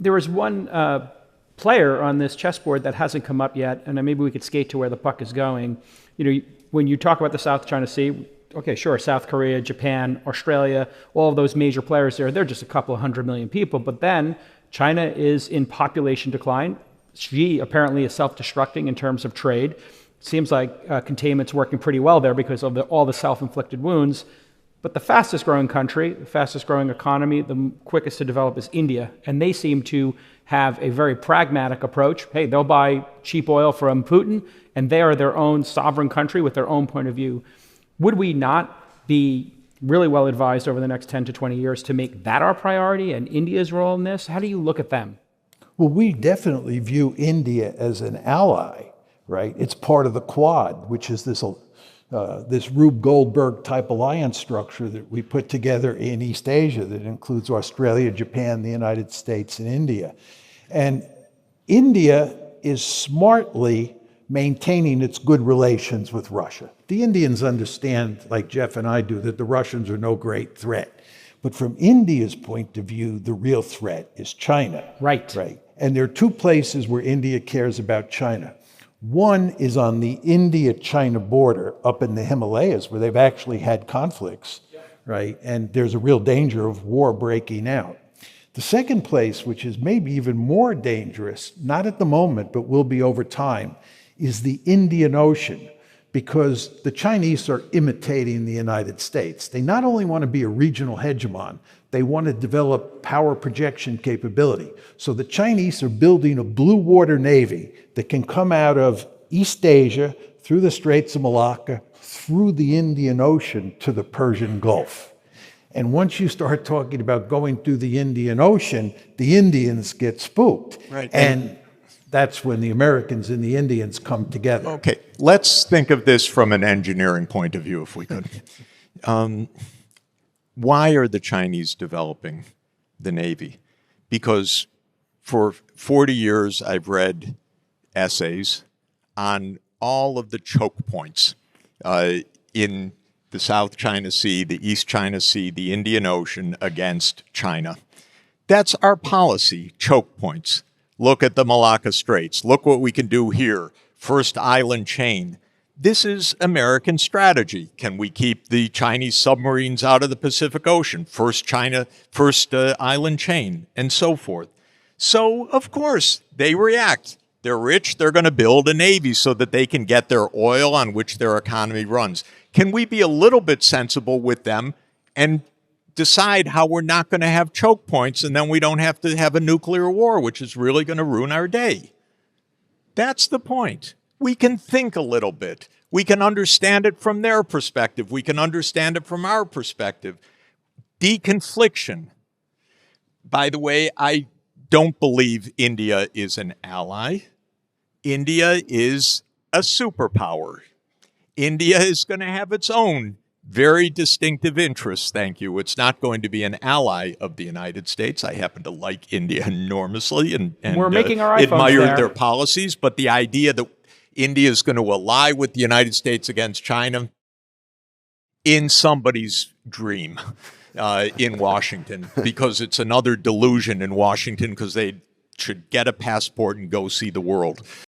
There was one player on this chessboard that hasn't come up yet, and maybe we could skate to where the puck is going. You know, when you talk about the South China Sea, okay, sure, South Korea, Japan, Australia, all of those major players there, they're just a couple of 100 million people. But then China is in population decline. Xi apparently is self-destructing in terms of trade. Seems like containment's working pretty well there because of all the self-inflicted wounds. But the fastest growing country, the fastest growing economy, the quickest to develop is India. And they seem to have a very pragmatic approach. Hey, they'll buy cheap oil from Putin, and they are their own sovereign country with their own point of view. Would we not be really well advised over the next 10 to 20 years to make that our priority and India's role in this? How do you look at them? Well, we definitely view India as an ally, right? It's part of the Quad, which is this Rube Goldberg type alliance structure that we put together in East Asia that includes Australia, Japan, the United States, and India. And India is smartly maintaining its good relations with Russia. The Indians understand, like Jeff and I do, that the Russians are no great threat. But from India's point of view, the real threat is China. Right. Right. And there are two places where India cares about China. One is on the India-China border up in the Himalayas, where they've actually had conflicts, right? And there's a real danger of war breaking out. The second place, which is maybe even more dangerous, not at the moment, but will be over time, is the Indian Ocean, because the Chinese are imitating the United States. They not only want to be a regional hegemon, they want to develop power projection capability. So the Chinese are building a blue water navy that can come out of East Asia, through the Straits of Malacca, through the Indian Ocean to the Persian Gulf. And once you start talking about going through the Indian Ocean, the Indians get spooked. Right. And that's when the Americans and the Indians come together. Okay, let's think of this from an engineering point of view, if we could. Why are the Chinese developing the Navy? Because for 40 years, I've read essays on all of the choke points in the South China Sea, the East China Sea, the Indian Ocean against China. That's our policy, choke points. Look at the Malacca Straits. Look what we can do here. First island chain. This is American strategy. Can we keep the Chinese submarines out of the Pacific Ocean? First island chain, and so forth. So, of course, they react. They're rich. They're going to build a navy so that they can get their oil on which their economy runs. Can we be a little bit sensible with them and decide how we're not going to have choke points, and then we don't have to have a nuclear war, which is really going to ruin our day? That's the point. We can think a little bit. We can understand it from their perspective. We can understand it from our perspective. Deconfliction. By the way, I don't believe India is an ally. India is a superpower. India is going to have its own very distinctive interests, thank you. It's not going to be an ally of the United States. I happen to like India enormously and we're making our iPhones admire there. their policies, but the idea that India is going to ally with the United States against China, in somebody's dream in Washington, because it's another delusion in Washington because they should get a passport and go see the world.